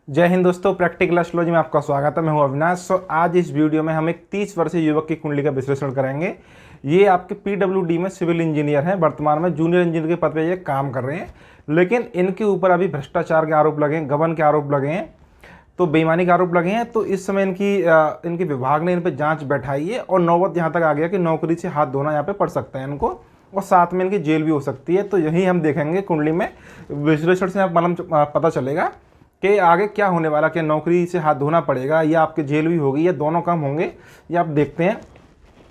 जय हिंद दोस्तों, practical astrology में आपका स्वागत है। मैं हूं अविनाश। आज इस वीडियो में हम एक 30 वर्षीय युवक की कुंडली का विश्लेषण करेंगे। ये आपके पीडब्ल्यूडी में सिविल इंजीनियर हैं। वर्तमान में जूनियर इंजीनियर के पद पर ये काम कर रहे हैं, लेकिन इनके ऊपर अभी भ्रष्टाचार के आरोप लगे हैं, गबन के आरोप लगे हैं, तो बेईमानी के आरोप लगे हैं। तो इस समय इनके विभाग ने इन पर जाँच बैठाई है और नौबत यहाँ तक आ गया कि नौकरी से हाथ धोना यहाँ पर पड़ सकता है इनको, और साथ में इनकी जेल भी हो सकती है। तो यही हम देखेंगे कुंडली में। विश्लेषण से आप मालूम पता चलेगा कि आगे क्या होने वाला, क्या नौकरी से हाथ धोना पड़ेगा या आपके जेल भी होगी या दोनों काम होंगे, ये आप देखते हैं।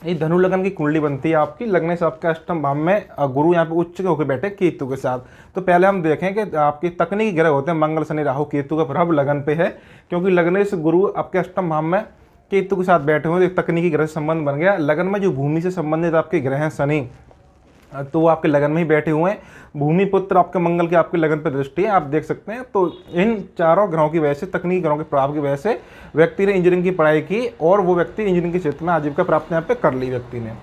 ये धनु लगन की कुंडली बनती है आपकी। लगने से आपका अष्टम भाव में गुरु यहाँ पे उच्च होकर बैठे केतु के साथ। तो पहले हम देखें कि आपके तकनीकी ग्रह होते हैं मंगल, शनि, राहु, केतु का प्रभाव लगन पे है, क्योंकि लगने से गुरु आपके अष्टम भाव में केतु के साथ बैठे हुए, एक तकनीकी ग्रह से संबंध बन गया। लगन में जो भूमि से संबंधित आपके ग्रह हैं शनि, तो वो आपके लगन में ही बैठे हुए हैं। भूमि पुत्र आपके मंगल की आपके लगन पर दृष्टि है, आप देख सकते हैं। तो इन चारों ग्रहों की वजह से, तकनीकी ग्रहों के प्रभाव की वजह से व्यक्ति ने इंजीनियरिंग की पढ़ाई की और वो व्यक्ति इंजीनियरिंग के क्षेत्र में आजीविका प्राप्त यहाँ पे कर ली व्यक्ति ने।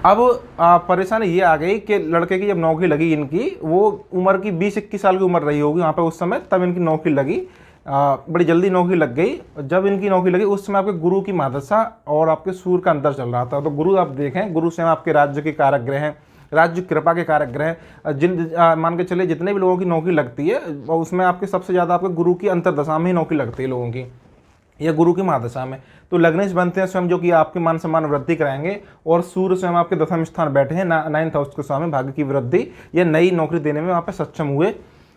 अब परेशानी ये आ गई कि लड़के की जब नौकरी लगी, इनकी वो उम्र की 20-21 साल की उम्र रही होगी वहाँ पर उस समय, तब इनकी नौकरी लगी। बड़ी जल्दी नौकरी लग गई। जब इनकी नौकरी लगी उस समय आपके गुरु की महादशा और आपके सूर्य का अंतर चल रहा था। तो गुरु आप देखें, गुरु स्वयं आपके राज्य के कारक ग्रह हैं, राज्य कृपा के कारक ग्रह हैं। मान के चलिए जितने भी लोगों की नौकरी लगती है उसमें आपके सबसे ज़्यादा आपके गुरु की अंतरदशा में ही नौकरी लगती है लोगों की, या गुरु की महादशा में। तो लग्नेश बनते हैं स्वयं, जो कि आपके मान सम्मान वृद्धि कराएंगे। और सूर्य स्वयं आपके 10वें स्थान बैठे हैं, 9th हाउस के स्वामी, भाग्य की वृद्धि या नई नौकरी देने में वहाँ पर सक्षम हुए।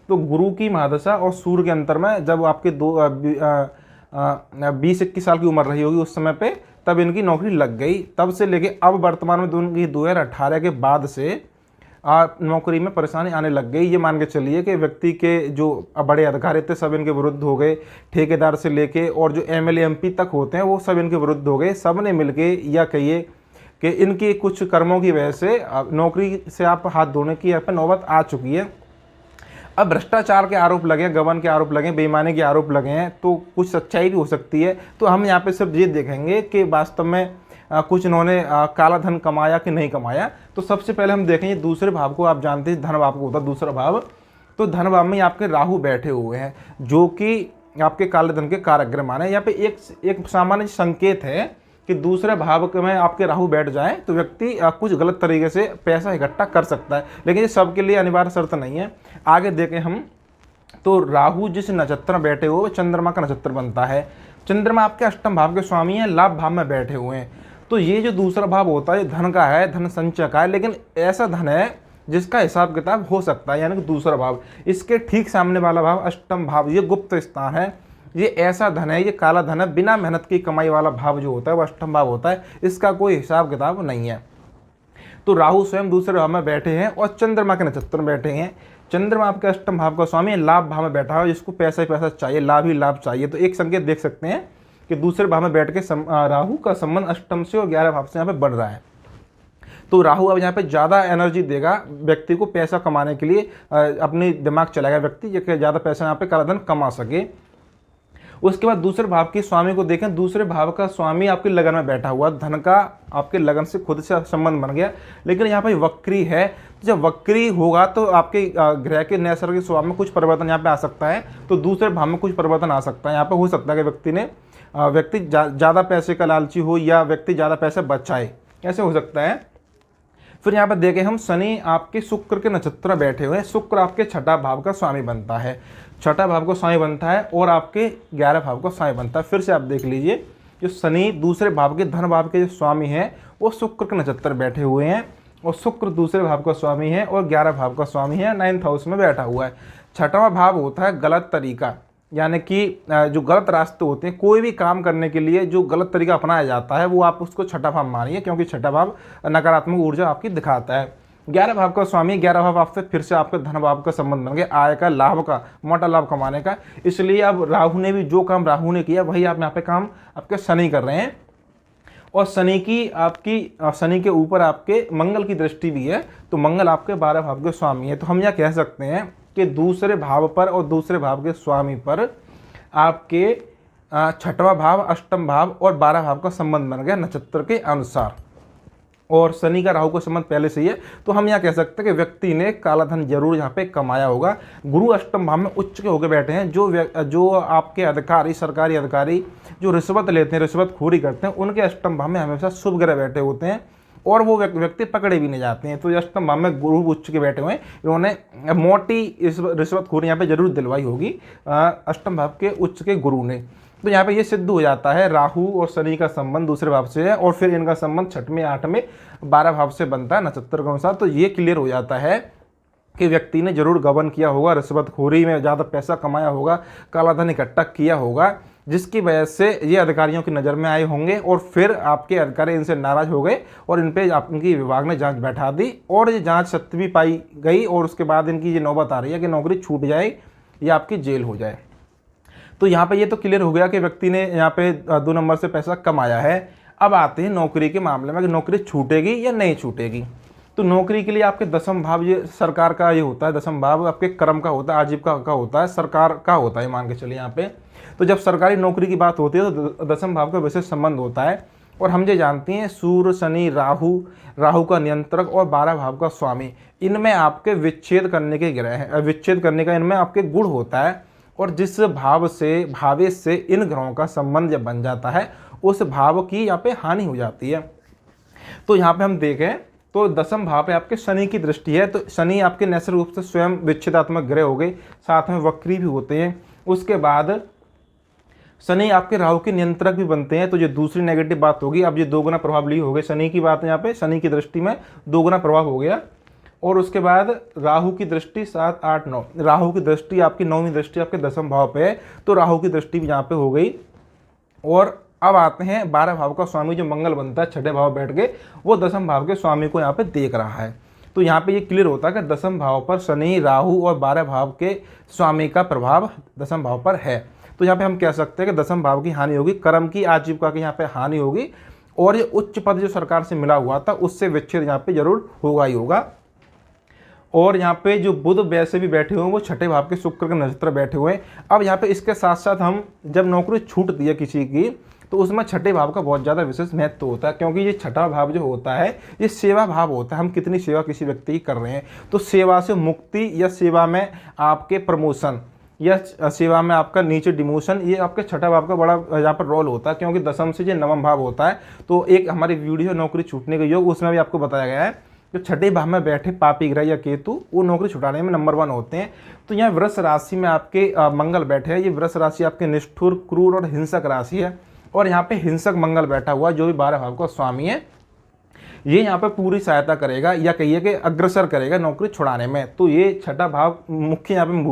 तो गुरु की महादशा और सूर्य के अंतर में जब आपके 20-21 साल की उम्र रही होगी उस समय पे, तब इनकी नौकरी लग गई। तब से लेके अब वर्तमान में 2018 के बाद से नौकरी में परेशानी आने लग गई। ये मान के चलिए कि व्यक्ति के जो बड़े अधिकारी थे सब इनके विरुद्ध हो गए, ठेकेदार से लेके और जो MLA MP तक होते हैं वो सब इनके विरुद्ध हो गए। सब ने मिलके, या कहिए कि इनके कुछ कर्मों की वजह से नौकरी से आप हाथ धोने की यहाँ पर नौबत आ चुकी है। अब भ्रष्टाचार के आरोप लगे, गबन के आरोप लगे, बेईमानी के आरोप लगे हैं, तो कुछ सच्चाई भी हो सकती है। तो हम यहाँ पे सिर्फ ये देखेंगे कि वास्तव में कुछ इन्होंने काला धन कमाया कि नहीं कमाया। तो सबसे पहले हम देखेंगे दूसरे भाव को। आप जानते हैं धन भाव को होता है दूसरा भाव। तो धन भाव में आपके राहु बैठे हुए हैं, जो कि आपके काले धन के कारक ग्रह माने। यहाँ पे एक सामान्य संकेत है कि दूसरे भाव में आपके राहु बैठ जाएं तो व्यक्ति कुछ गलत तरीके से पैसा इकट्ठा कर सकता है, लेकिन ये सबके लिए अनिवार्य शर्त नहीं है। आगे देखें हम, तो राहु जिस नक्षत्र में बैठे हुए चंद्रमा का नक्षत्र बनता है। चंद्रमा आपके अष्टम भाव के स्वामी हैं, लाभ भाव में बैठे हुए हैं। तो ये जो दूसरा भाव होता है धन का है, धन संचय का है, लेकिन ऐसा धन है जिसका हिसाब किताब हो सकता है, यानी कि दूसरा भाव। इसके ठीक सामने वाला भाव अष्टम भाव, ये गुप्त स्थान है। ये ऐसा धन है, ये काला धन है, बिना मेहनत की कमाई वाला भाव जो होता है वो अष्टम भाव होता है। इसका कोई हिसाब किताब नहीं है। तो राहु स्वयं दूसरे भाव में बैठे हैं और चंद्रमा के नक्षत्र में बैठे हैं। चंद्रमा आपके अष्टम भाव का स्वामी है, लाभ भाव में बैठा है, जिसको पैसा ही पैसा चाहिए, लाभ ही लाभ चाहिए। तो एक संकेत देख सकते हैं कि दूसरे भाव में बैठ के राहु का संबंध अष्टम से और 11 भाव से यहाँ पे बढ़ रहा है। तो राहु अब यहाँ पे ज़्यादा एनर्जी देगा व्यक्ति को पैसा कमाने के लिए, अपनी दिमाग चलाएगा व्यक्ति, ये ज़्यादा पैसा यहाँ पे काला धन कमा सके। उसके बाद दूसरे भाव के स्वामी को देखें। दूसरे भाव का स्वामी आपके लगन में बैठा हुआ, धन का आपके लगन से खुद से संबंध बन गया, लेकिन यहाँ पे वक्री है। जब वक्री होगा तो आपके ग्रह के नैसर्गिक स्वभाव में कुछ परिवर्तन यहाँ पे आ सकता है। तो दूसरे भाव में कुछ परिवर्तन आ सकता है। यहाँ पे हो सकता है कि व्यक्ति ज़्यादा पैसे का लालची हो या व्यक्ति ज़्यादा पैसे बचाए, ऐसे हो सकता है। फिर यहाँ पर देखें हम, शनि आपके शुक्र के नक्षत्र में बैठे हुए हैं। शुक्र आपके छठा भाव का स्वामी बनता है, छठा भाव का स्वामी बनता है और आपके 11 भाव का स्वामी बनता है। फिर से आप देख लीजिए, जो शनि दूसरे भाव के धन भाव के जो स्वामी हैं वो शुक्र के नक्षत्र बैठे हुए हैं, और शुक्र दूसरे भाव का स्वामी है और 11 भाव का स्वामी है, 9th हाउस में बैठा हुआ है। छठवां भाव होता है गलत तरीका, यानी कि जो गलत रास्ते होते हैं, कोई भी काम करने के लिए जो गलत तरीका अपनाया जाता है वो आप उसको छठा भाव मानिए, क्योंकि छठा भाव नकारात्मक ऊर्जा आपकी दिखाता है। 11 भाव का स्वामी, 11 भाव आपसे फिर से आपके धन भाव का संबंध बन गया, आय का, लाभ का, मोटा लाभ कमाने का। इसलिए अब राहु ने भी जो काम राहु ने किया वही आप यहाँ पे काम आपके शनि कर रहे हैं। और शनि के ऊपर आपके मंगल की दृष्टि भी है, तो मंगल आपके 12 भाव के स्वामी है। तो हम यह कह सकते हैं कि दूसरे भाव पर और दूसरे भाव के स्वामी पर आपके छठवां भाव, अष्टम भाव और 12 भाव का संबंध बन गया नक्षत्र के अनुसार। और शनि का राहु का संबंध पहले से ही है, तो हम यहाँ कह सकते हैं कि व्यक्ति ने काला धन जरूर यहाँ पे कमाया होगा। गुरु अष्टम भाव में उच्च के होकर बैठे हैं, जो आपके अधिकारी, सरकारी अधिकारी जो रिश्वत लेते हैं, रिश्वतखोरी करते हैं, उनके अष्टम भाव में हमेशा शुभ ग्रह बैठे होते हैं और वो व्यक्ति पकड़े भी नहीं जाते हैं। तो ये अष्टम भाव में गुरु उच्च के बैठे हुए हैं, इन्होंने मोटी इस रिश्वतखोरी यहाँ पे जरूर दिलवाई होगी अष्टम भाव के उच्च के गुरु ने। तो यहाँ पे ये सिद्ध हो जाता है राहु और शनि का संबंध दूसरे भाव से है और फिर इनका संबंध 6वें 8वें 12 भाव से बनता है नक्षत्र के अनुसार। तो ये क्लियर हो जाता है कि व्यक्ति ने जरूर गबन किया होगा, रिश्वतखोरी में ज़्यादा पैसा कमाया होगा, काला धन इकट्ठा किया होगा, जिसकी वजह से ये अधिकारियों की नज़र में आए होंगे और फिर आपके अधिकारी इनसे नाराज़ हो गए और इन पर इनकी विभाग ने जांच बैठा दी और ये जांच सत्य भी पाई गई और उसके बाद इनकी ये नौबत आ रही है कि नौकरी छूट जाए या आपकी जेल हो जाए। तो यहाँ पे ये तो क्लियर हो गया कि व्यक्ति ने यहाँ पे 2 नंबर से पैसा कमाया है। अब आते हैं नौकरी के मामले में कि नौकरी छूटेगी या नहीं छूटेगी। तो नौकरी के लिए आपके दसम भाव, ये सरकार का ये होता है, दसम भाव आपके कर्म का होता है, आजीविका का होता है, सरकार का होता है, मान के चलिए यहाँ पे। तो जब सरकारी नौकरी की बात होती है तो दसम भाव का विशेष संबंध होता है और हम जो जानते हैं सूर्य, शनि, राहु का नियंत्रक और 12 भाव का स्वामी, इनमें आपके विच्छेद करने के ग्रह हैं, विच्छेद करने का इनमें आपके गुण होता है और जिस भावेश से इन ग्रहों का संबंध जब बन जाता है उस भाव की यहाँ पे हानि हो जाती है। तो यहाँ पे हम देखें तो दसम भाव पे आपके शनि की दृष्टि है, तो शनि आपके नैसर्गिक रूप से स्वयं विच्छेदात्मक ग्रह हो गए, साथ में वक्री भी होते हैं। उसके बाद शनि आपके राहु के नियंत्रक भी बनते हैं, तो ये दूसरी नेगेटिव बात होगी। अब ये 2 गुना प्रभाव ली हो गई शनि की बात है, यहाँ पे शनि की दृष्टि में 2 गुना प्रभाव हो गया। और उसके बाद राहु की दृष्टि 7, 8, 9, राहु की दृष्टि आपकी 9वीं दृष्टि आपके दसम भाव पे है, तो राहु की दृष्टि भी यहाँ पे हो गई। और अब आते हैं 12 भाव का स्वामी जो मंगल बनता है, 6ठे भाव बैठ के, वो दसम भाव के स्वामी को यहाँ पे देख रहा है। तो यहाँ पे ये क्लियर होता है कि दसम भाव पर शनि, राहु और 12 भाव के स्वामी का प्रभाव दसम भाव पर है। तो यहाँ पे हम कह सकते हैं कि दसम भाव की हानि होगी, कर्म की, आजीविका की यहाँ पे हानि होगी और ये उच्च पद जो सरकार से मिला हुआ था उससे विच्छेद यहाँ पे जरूर होगा ही होगा। और यहाँ पे जो बुध वैसे भी बैठे हुए हैं वो 6ठे भाव के शुक्र के नक्षत्र बैठे हुए हैं। अब यहाँ पे इसके साथ साथ हम जब नौकरी छूटती है किसी की तो उसमें 6ठे भाव का बहुत ज़्यादा विशेष महत्व होता है, क्योंकि ये 6ठा भाव जो होता है ये सेवा भाव होता है। हम कितनी सेवा किसी व्यक्ति की कर रहे हैं, तो सेवा से मुक्ति या सेवा में आपके प्रमोशन या सेवा में आपका नीचे डिमोशन, ये आपके 6ठा भाव का बड़ा यहाँ पर रोल होता है, क्योंकि दसम से जो 9वां भाव होता है। तो एक हमारी वीडियो नौकरी छूटने के योग, उसमें भी आपको बताया गया है जो 6ठे भाव में बैठे पापी ग्रह या केतु वो नौकरी छुटाने में नंबर 1 होते हैं। तो यहाँ वृष राशि में आपके मंगल बैठे हैं। ये वृष राशि आपके निष्ठुर, क्रूर और हिंसक राशि है और यहाँ पे हिंसक मंगल बैठा हुआ जो भी 12 भाव का स्वामी है, ये यहाँ पे पूरी सहायता करेगा या कहिए कि अग्रसर करेगा नौकरी छुड़ाने में। तो ये 6ठा भाव मुख्य यहाँ पे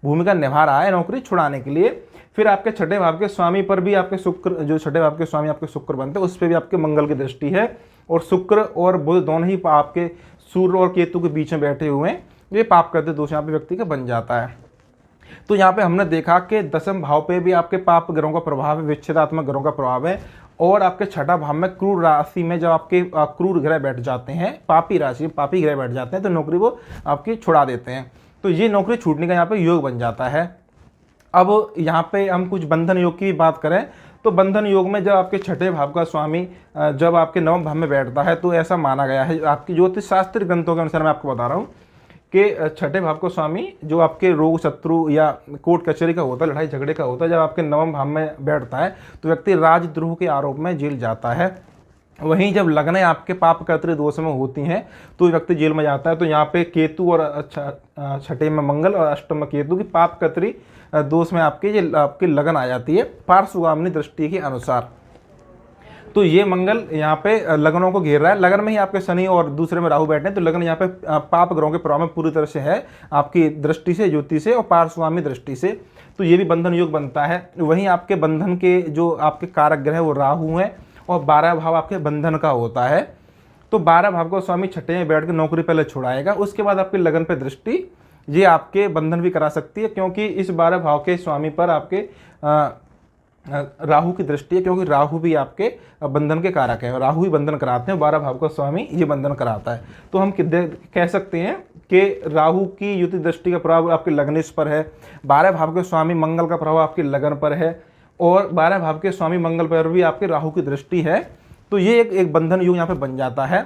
भूमिका निभा रहा है नौकरी छुड़ाने के लिए। फिर आपके 6ठे भाव के स्वामी पर भी आपके शुक्र, जो 6ठे भाव के स्वामी आपके शुक्र बनते हैं, उस पर भी आपके मंगल की दृष्टि है और शुक्र और बुध दोनों ही आपके सूर्य और केतु के बीच में बैठे हुए हैं, ये पाप करते दोष यहाँ पे व्यक्ति का बन जाता है। तो यहाँ पे हमने देखा कि दसम भाव पे भी आपके पाप ग्रहों का प्रभाव है, विच्छेदात्मक ग्रहों का प्रभाव है और आपके 6ठा भाव में क्रूर राशि में जब आपके क्रूर ग्रह बैठ जाते हैं, पापी राशि पापी ग्रह बैठ जाते हैं, तो नौकरी वो आपकी छुड़ा देते हैं। तो ये नौकरी छूटने का यहाँ पे योग बन जाता है। अब यहाँ पे हम कुछ बंधन योग की बात करें तो बंधन योग में जब आपके 6ठे भाव का स्वामी जब आपके 9वें भाव में बैठता है तो ऐसा माना गया है, आपकी ज्योतिष शास्त्र ग्रंथों के अनुसार मैं आपको बता रहा हूँ कि 6ठे भाव का स्वामी जो आपके रोग, शत्रु या कोर्ट कचहरी का होता है, लड़ाई झगड़े का होता है, जब आपके 9वें भाव में बैठता है तो व्यक्ति राजद्रोह के आरोप में जेल जाता है। वहीं जब लगने आपके पाप कर्तृ दोष में होती हैं तो व्यक्ति जेल में जाता है। तो यहाँ पे केतु और 6ठे में मंगल और अष्टम में केतु की पाप कर्तृ दोष में आपकी लगन आ जाती है पार्श्वगामिनी दृष्टि के अनुसार। तो ये मंगल यहाँ पे लगनों को घेर रहा है, लगन में ही आपके शनि और दूसरे में राहु बैठे हैं, तो लगन यहाँ पे पाप ग्रहों के प्रभाव में पूरी तरह से है आपकी दृष्टि से, ज्योति से और पार्श्वगामी दृष्टि से। तो ये भी बंधन योग बनता है। वहीं आपके बंधन के जो आपके कारक ग्रह वो राहु हैं और 12 भाव आपके बंधन का होता है। तो 12 भाव का स्वामी 6ठे में बैठ के नौकरी पहले छुड़ाएगा, उसके बाद आपकी लगन पे दृष्टि ये आपके बंधन भी करा सकती है, क्योंकि इस 12 भाव के स्वामी पर आपके राहु की दृष्टि है, क्योंकि राहु भी आपके बंधन के कारक है, राहु ही बंधन कराते हैं, 12 भाव का स्वामी ये बंधन कराता है। तो हम कह सकते हैं कि राहु की युति दृष्टि का प्रभाव आपके लग्नेश पर है, 12 भाव के स्वामी मंगल का प्रभाव आपके लगन पर है और 12 भाव के स्वामी मंगल पर भी आपके राहु की दृष्टि है। तो ये एक बंधन योग यहाँ पे बन जाता है।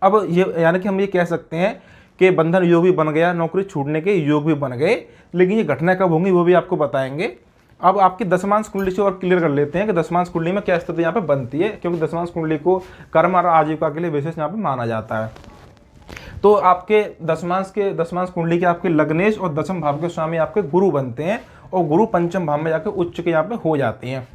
अब ये यानी कि हम ये कह सकते हैं कि बंधन योग भी बन गया, नौकरी छूटने के योग भी बन गए, लेकिन ये घटना कब होंगी वो भी आपको बताएंगे। अब आपकी दशमांश कुंडली से और क्लियर कर लेते हैं कि दशमांश कुंडली में क्या स्थिति यहाँ पे बनती है, क्योंकि दशमांश कुंडली को कर्म और आजीविका के लिए विशेष यहाँ पे माना जाता है। तो आपके दशमांश कुंडली के आपके लग्नेश और दशम भाव के स्वामी आपके गुरु बनते हैं, और गुरु पंचम भाव में जाकर उच्च के यहाँ पे हो जाती हैं।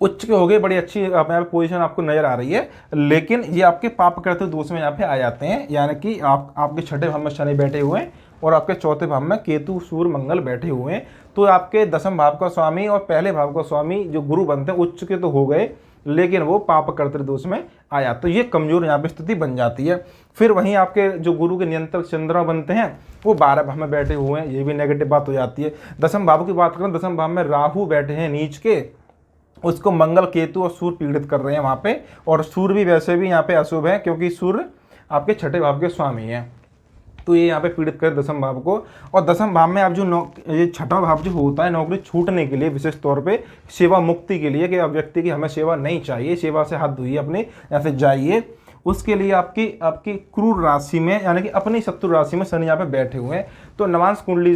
उच्च के हो गए, बड़ी अच्छी यहाँ पे पोजीशन आपको नजर आ रही है, लेकिन ये आपके पाप करते दोष में यहाँ पे आ जाते हैं। यानी कि आपके छठे भाव में शनि बैठे हुए हैं और आपके चौथे भाव में केतु सूर्य मंगल बैठे हुए हैं। तो आपके दशम भाव का स्वामी और पहले भाव का स्वामी जो गुरु बनते हैं उच्च के तो हो गए, लेकिन वो पाप कर्तृ दोष में आया, तो ये कमजोर यहाँ पे स्थिति बन जाती है। फिर वहीं आपके जो गुरु के नियंत्रक चंद्रमा बनते हैं वो 12 भाव में बैठे हुए हैं, ये भी नेगेटिव बात हो जाती है। दशम भाव की बात करें, दशम भाव में राहु बैठे हैं नीच के, उसको मंगल केतु और सूर्य पीड़ित कर रहे हैं वहाँ पे, और सूर्य भी वैसे भी यहाँ पे अशुभ है क्योंकि सूर्य आपके छठे भाव के स्वामी हैं, तो ये यहाँ पे पीड़ित कर दशम भाव को। और दशम भाव में आप जो ये छठा भाव जो होता है नौकरी छूटने के लिए, विशेष तौर पे सेवा मुक्ति के लिए, कि अब व्यक्ति की हमें सेवा नहीं चाहिए, सेवा से हाथ धोइए अपने, यहाँ से जाइए, उसके लिए आपकी क्रूर राशि में यानी कि अपनी शत्रु राशि में शनि यहाँ पे बैठे हुए हैं। तो नवांश कुंडली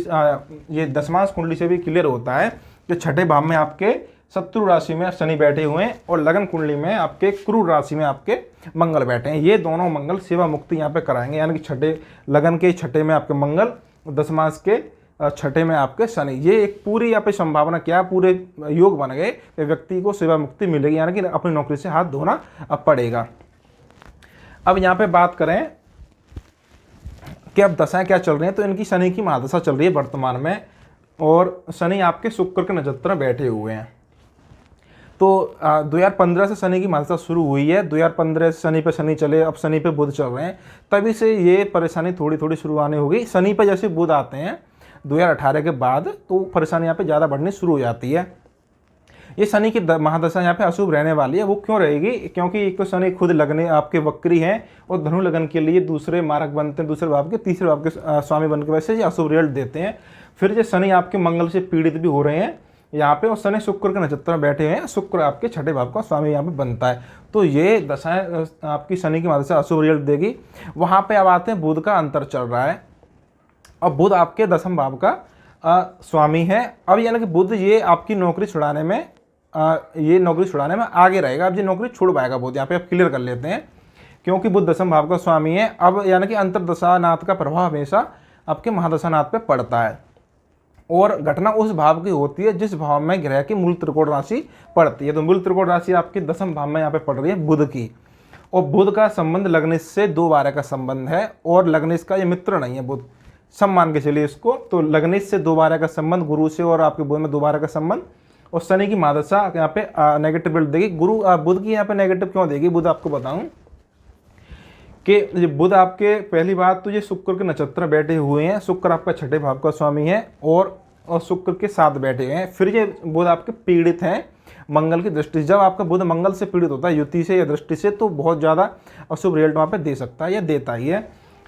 ये दशमांश कुंडली से भी क्लियर होता है कि छठे भाव में आपके शत्रु राशि में शनि बैठे हुए हैं और लगन कुंडली में आपके क्रूर राशि में आपके मंगल बैठे हैं। ये दोनों मंगल सेवा मुक्ति यहाँ पे कराएंगे, यानी कि छठे लगन के छठे में आपके मंगल, दशमांश के छठे में आपके शनि। ये एक पूरी यहाँ पे संभावना क्या, पूरे योग बन गए कि व्यक्ति को सेवा मुक्ति मिलेगी, यानी कि अपनी नौकरी से हाथ धोना अब पड़ेगा। अब यहाँ पे बात करें कि अब दशाएं क्या चल रही हैं, तो इनकी शनि की महादशा चल रही है वर्तमान में, और शनि आपके शुक्र के नक्षत्र में बैठे हुए हैं। तो 2015 से शनि की महादशा शुरू हुई है, 2015 से शनि पे शनि चले, अब शनि पे बुध चल रहे हैं, तभी से ये परेशानी थोड़ी थोड़ी शुरू आने होगी। शनि पे जैसे बुध आते हैं 2018 के बाद, तो परेशानी यहाँ पे ज़्यादा बढ़नी शुरू हो जाती है। ये शनि की महादशा यहाँ पे अशुभ रहने वाली है। वो क्यों रहेगी, क्योंकि एक तो शनि खुद लगने आपके वक्री हैं और धनु लगन के लिए दूसरे मारक बनते हैं, दूसरे भाव के, तीसरे भाव के स्वामी बन के वैसे ये अशुभ रिजल्ट देते हैं। फिर ये शनि आपके मंगल से पीड़ित भी हो रहे हैं यहाँ पे, और शनि शुक्र के नक्षत्र में बैठे हैं, शुक्र आपके छठे भाव का स्वामी यहाँ पे बनता है। तो ये दशाएं आपकी शनि की महादशा अशुभ रिजल्ट देगी। वहाँ पे अब आते हैं बुध का अंतर चल रहा है, और बुध आपके दशम भाव का स्वामी है। अब यानी कि बुध ये आपकी नौकरी छुड़ाने में आगे रहेगा। अब ये नौकरी छुड़ पाएगा बुध, यहाँ पे आप क्लियर कर लेते हैं, क्योंकि बुध दशम भाव का स्वामी है। अब यानी कि अंतर्दशानाथ का प्रभाव हमेशा आपके महादशानाथ पे पड़ता है, और घटना उस भाव की होती है जिस भाव में ग्रह की मूल त्रिकोण राशि पड़ती है। तो मूल त्रिकोण राशि आपकी दशम भाव में यहाँ पे पड़ रही है बुध की, और बुध का संबंध लग्नेश से 2/12 का संबंध है, और लग्नेश का ये मित्र नहीं है बुध, सब मान के चलिए इसको। तो लग्नेश से 2/12 का संबंध गुरु से, और आपके बुध में 2/12 का संबंध, और शनि की महादशा यहाँ पे नेगेटिव रिजल्ट देगी। बुध की यहाँ पे नेगेटिव क्यों देगी, बुध आपको बताऊं कि बुध आपके पहली बात तो ये शुक्र के नक्षत्र बैठे हुए हैं, शुक्र आपका छठे भाव का स्वामी है, और शुक्र के साथ बैठे हुए हैं। फिर ये बुध आपके पीड़ित हैं मंगल की दृष्टि से। जब आपका बुध मंगल से पीड़ित होता है युति से या दृष्टि से, तो बहुत ज़्यादा अशुभ रिजल्ट वहाँ पे दे सकता है या देता ही है।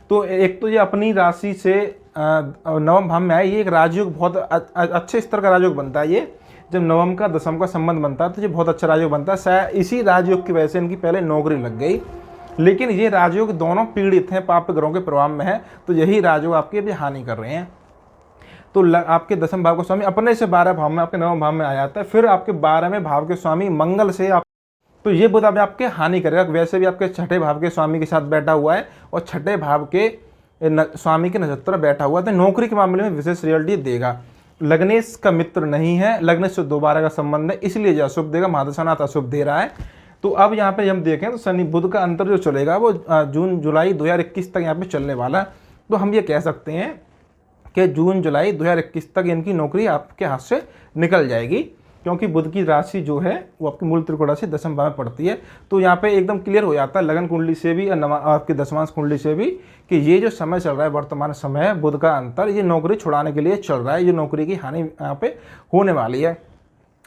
तो एक तो ये अपनी राशि से नवम भाव में आए, ये एक राजयोग बहुत अच्छे स्तर का राजयोग बनता है। ये जब नवम का दशम का संबंध बनता है तो ये बहुत अच्छा राजयोग बनता है। शायद इसी राजयोग की वजह से इनकी पहले नौकरी लग गई, लेकिन ये राजयोग दोनों पीड़ित हैं, पाप ग्रहों के प्रभाव में है, तो यही राजयोग आपकी अभी हानि कर रहे हैं। तो आपके दशम भाव का स्वामी अपने से 12 भाव में आपके नवम भाव में आ जाता है, फिर आपके 12वें भाव के स्वामी मंगल से आप, तो ये बुध अब आपके हानि करेगा। वैसे भी आपके छठे भाव के स्वामी के साथ बैठा हुआ है, और छठे भाव के स्वामी के नक्षत्र बैठा हुआ है, तो नौकरी के मामले में विशेष रिजल्ट देगा। लग्नेश का मित्र नहीं है, लग्नेश से 2/12 का संबंध है, इसलिए जो अशुभ देगा, महादशानाथ अशुभ दे रहा है। तो अब यहाँ पे हम देखें तो शनि बुध का अंतर जो चलेगा वो जून जुलाई 2021 तक यहाँ पे चलने वाला है। तो हम ये कह सकते हैं कि जून जुलाई 2021 तक इनकी नौकरी आपके हाथ से निकल जाएगी, क्योंकि बुध की राशि जो है वो आपकी मूल त्रिकोण राशि दशम भाव में पड़ती है। तो यहाँ पे एकदम क्लियर हो जाता है लगन कुंडली से भी और आपकी दशमांश कुंडली से भी कि ये जो समय चल रहा है वर्तमान समय है, बुध का अंतर, ये नौकरी छुड़ाने के लिए चल रहा है, ये नौकरी की हानि यहाँ पे होने वाली है।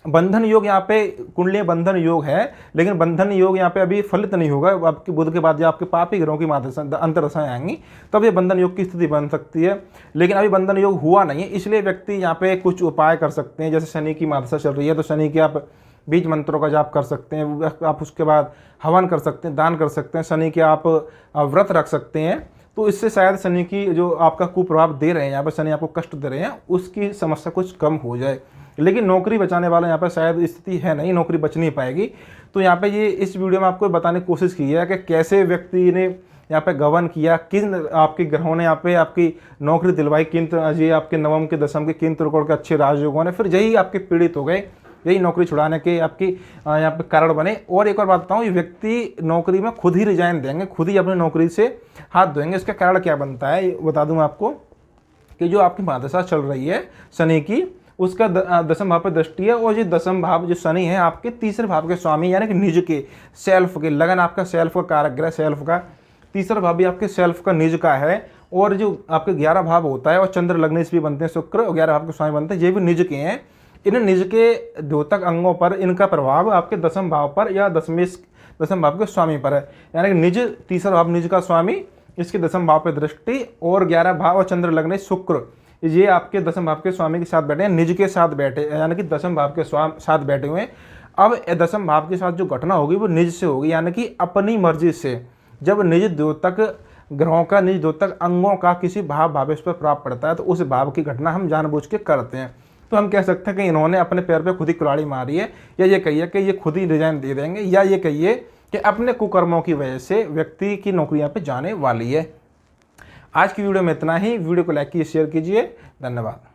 बंधन योग यहाँ पे कुंडली बंधन योग है, लेकिन बंधन योग यहाँ पे अभी फलित नहीं होगा। आपके बुध के बाद जब आपके पापी ग्रहों की अंतरदशाएं आएंगी तब ये बंधन योग की स्थिति बन सकती है, लेकिन अभी बंधन योग हुआ नहीं है। इसलिए व्यक्ति यहाँ पे कुछ उपाय कर सकते हैं, जैसे शनि की महादशा चल रही है तो शनि के आप बीज मंत्रों का जाप कर सकते हैं, आप उसके बाद हवन कर सकते हैं, दान कर सकते हैं, शनि के आप व्रत रख सकते हैं। तो इससे शायद शनि की जो आपका कुप्रभाव दे रहे हैं यहाँ पर, शनि आपको कष्ट दे रहे हैं, उसकी समस्या कुछ कम हो जाए। लेकिन नौकरी बचाने वाला यहाँ पर शायद स्थिति है नहीं, नौकरी बच नहीं पाएगी। तो यहाँ पे ये इस वीडियो में आपको बताने की कोशिश की है कि कैसे व्यक्ति ने यहाँ पे गबन किया, किन आपके ग्रहों ने यहाँ पे आपकी नौकरी दिलवाई, किन ये आपके नवम के दशम के किन त्रिकोण के अच्छे राजयोगों ने, फिर यही आपके पीड़ित हो गए, यही नौकरी छुड़ाने के आपकी यहाँ पे कारण बने। और एक और बात बताऊँ, ये व्यक्ति नौकरी में खुद ही रिजाइन देंगे, खुद ही अपनी नौकरी से हाथ धोएंगे। इसका कारण क्या बनता है बता दूँ आपको, कि जो आपकी महादशा चल रही है शनि की, उसका दसम भाव पर दृष्टि है, और ये दसम भाव जो शनि है आपके तीसरे भाव के स्वामी, यानी कि निज के, सेल्फ के, लगन आपका सेल्फ का कारक ग्रह, सेल्फ का तीसरा भाव भी आपके सेल्फ का, निज का है। और जो आपके 11 भाव होता है, और चंद्र लग्नेश भी बनते हैं, शुक्र, और 11 भाव के स्वामी बनते हैं, ये भी निज के हैं। इन निज के द्योतक अंगों पर इनका प्रभाव आपके दसम भाव पर या दसम भाव के स्वामी पर है, यानी कि निज, तीसरा भाव निज का स्वामी, इसके दसम भाव पर दृष्टि, और 11 भाव और चंद्र लग्नेश शुक्र, ये आपके दसम भाव के स्वामी के साथ बैठे हैं, निज के साथ बैठे, यानी कि दसम भाव के साथ बैठे हुए हैं। अब दसम भाव के साथ जो घटना होगी वो निज से होगी, यानी कि अपनी मर्जी से। जब निज द्योतक ग्रहों का, निज द्योतक अंगों का किसी भाव भावेश पर प्रभाव पड़ता है, तो उस भाव की घटना हम जानबूझ के करते हैं। तो हम कह सकते हैं कि इन्होंने अपने पैर पे खुद ही कुल्हाड़ी मारी है, या ये कहिए कि ये खुद ही रिजाइन दे देंगे, या ये कहिए कि अपने कुकर्मों की वजह से व्यक्ति की नौकरी यहाँ पे जाने वाली है। आज की वीडियो में इतना ही। वीडियो को लाइक कीजिए, शेयर कीजिए। धन्यवाद।